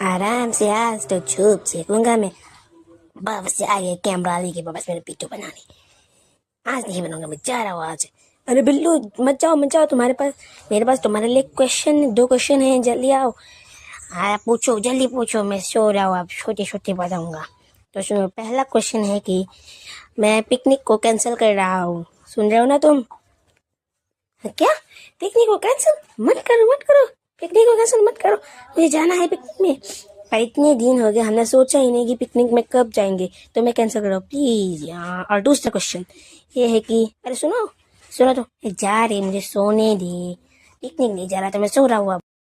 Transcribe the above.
आराम से, आज तो चुप सीखूंगा मैं। बस से आगे कैमरा लेके बस मेरे पीछे बनाने। आज नहीं बनाऊंगा मैं, जा रहा हूँ आज। अरे बिल्लू, मत जाओ, तुम्हारे पास, मेरे पास तुम्हारे लिए क्वेश्चन, 2 क्वेश्चन हैं, जल्दी आओ। हाँ पूछो, जल्दी पूछो, मैं सो रहा हूँ, अब छोटे छोटे बताऊंगा। तो सुनो, पहला क्वेश्चन है कि मैं पिकनिक को कैंसिल कर रहा हूँ, सुन रहे हो ना तुम? क्या? पिकनिक को कैंसिल मत करो, मत करो, पिकनिक को कैंसिल मत करो, मुझे जाना है पिकनिक में। पर इतने दिन हो गए, हमने सोचा ही नहीं कि पिकनिक में कब जाएंगे, तो मैं कैंसिल कर रहा हूँ प्लीज यार। और दूसरा क्वेश्चन ये है कि, अरे सुनो, सुनो तो, जा रहे, मुझे सोने दे। पिकनिक नहीं जा रहा, तो मैं सो रहा हूँ अब।